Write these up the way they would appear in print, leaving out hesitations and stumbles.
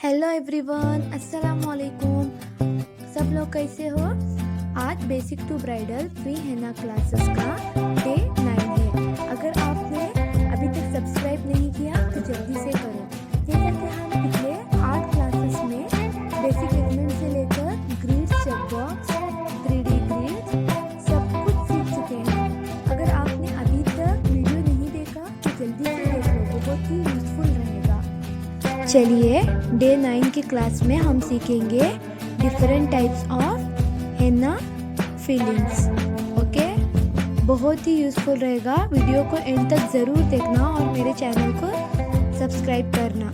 Hello everyone, अस्सलाम वालेकुम। सब लोग कैसे हो? आज बेसिक टू ब्राइडल फ्री हेना क्लासेस का डे 9 है। अगर आपने अभी तक सब्सक्राइब नहीं किया तो जल्दी से करो। जैसा कि हम पिछले 8 क्लासेस में बेसिक एलिमेंट से लेकर grids, check box, 3D grids सब कुछ सीख चुके हैं। अगर आपने अभी तक वीडियो नहीं देखा तो जल्दी से देख लो, बहुत ही यूजफुल रहेगा। चलिए डे 9 की क्लास में हम सीखेंगे different types of henna fillings. Okay, बहुत ही यूजफुल रहेगा। वीडियो को एंड तक ज़रूर देखना और मेरे चैनल को सब्सक्राइब करना।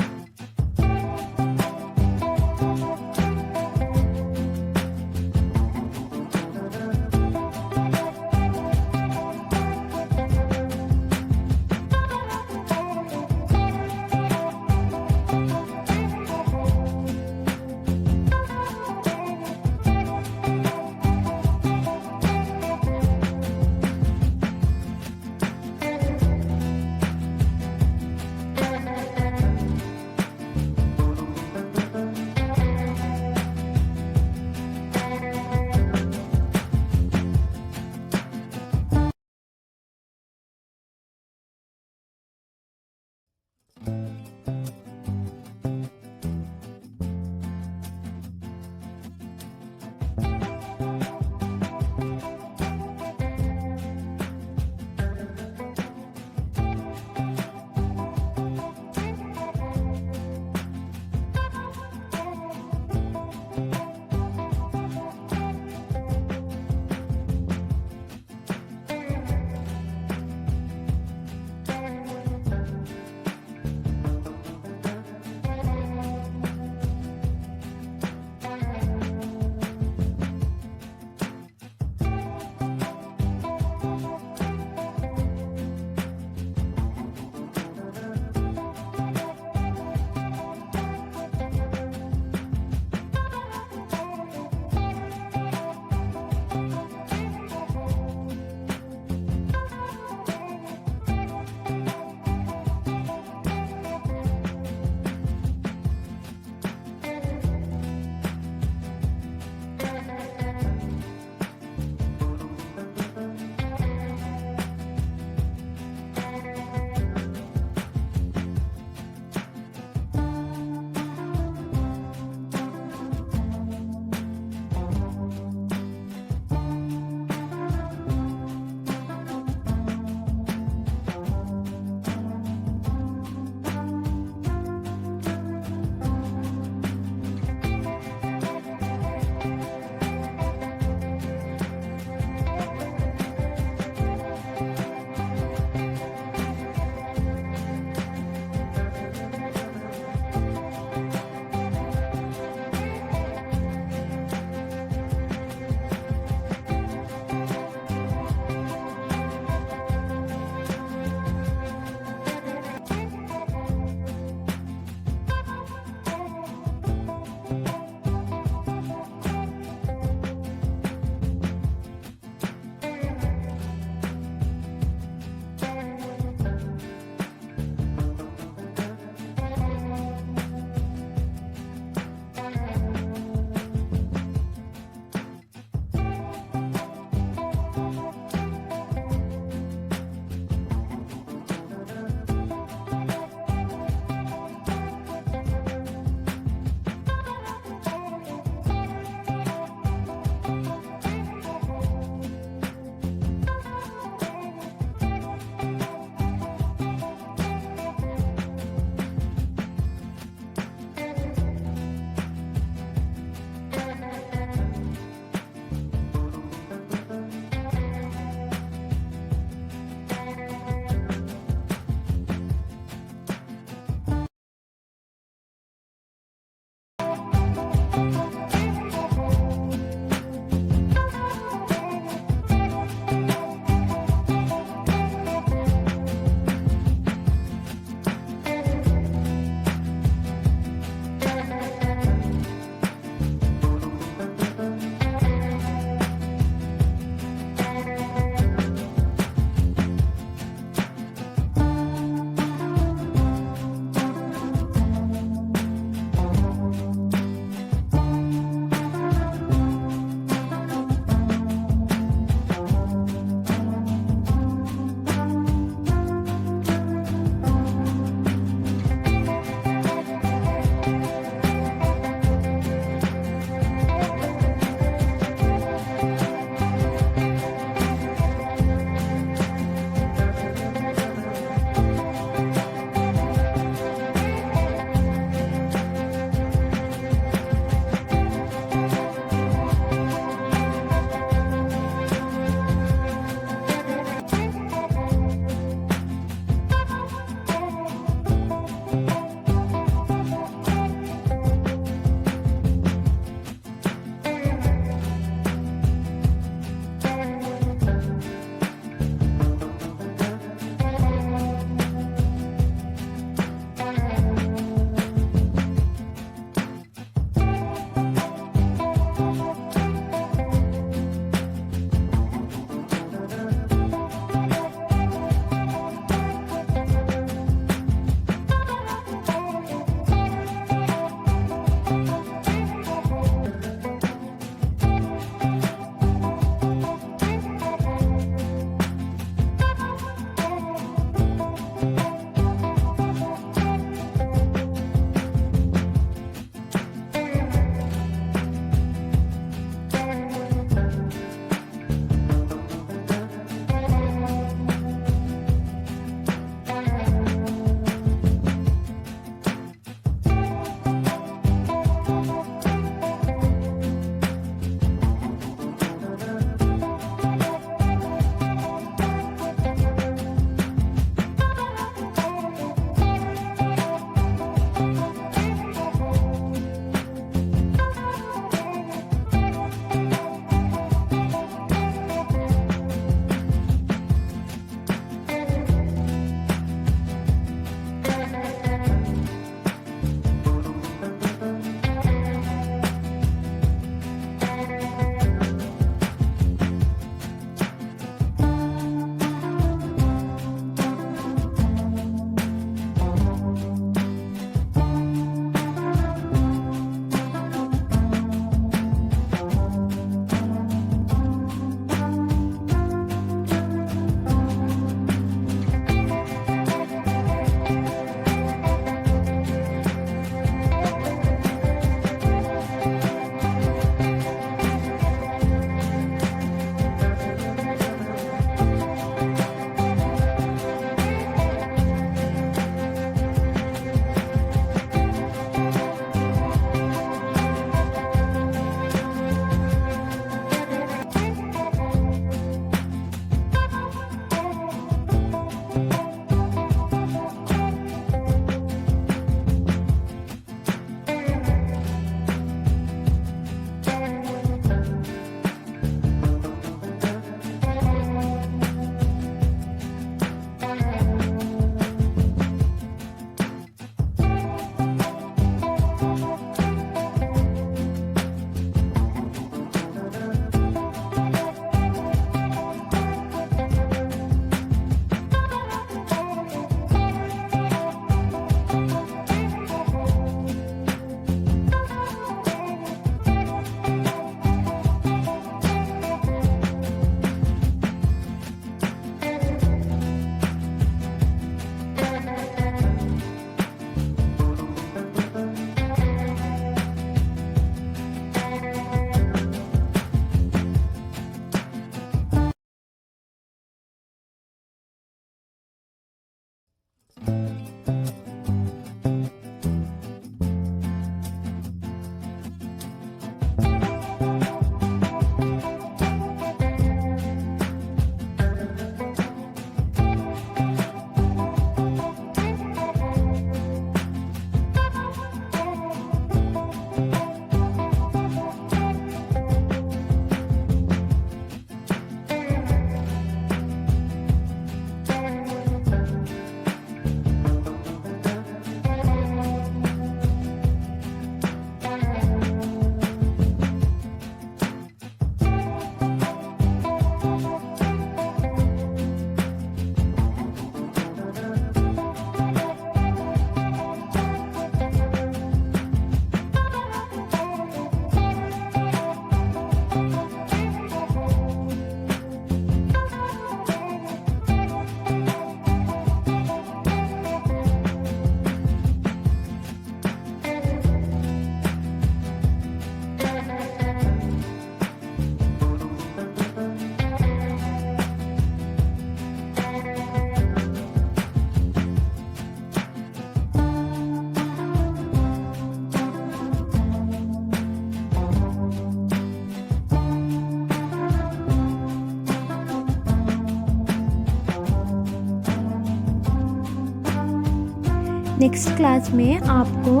नेक्स्ट क्लास में आपको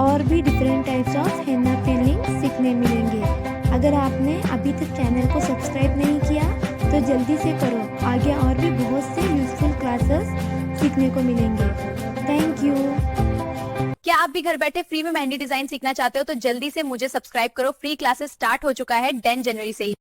और भी डिफरेंट टाइप्स ऑफ हेना पेंटिंग सीखने मिलेंगे। अगर आपने अभी तक चैनल को सब्सक्राइब नहीं किया तो जल्दी से करो, आगे और भी बहुत से यूजफुल क्लासेस सीखने को मिलेंगे। Thank you. क्या आप भी घर बैठे फ्री में मेहंदी डिजाइन सीखना चाहते हो तो जल्दी से मुझे सब्सक्राइब करो। फ्री क्लासेस स्टार्ट हो चुका है 10 जनवरी से ही।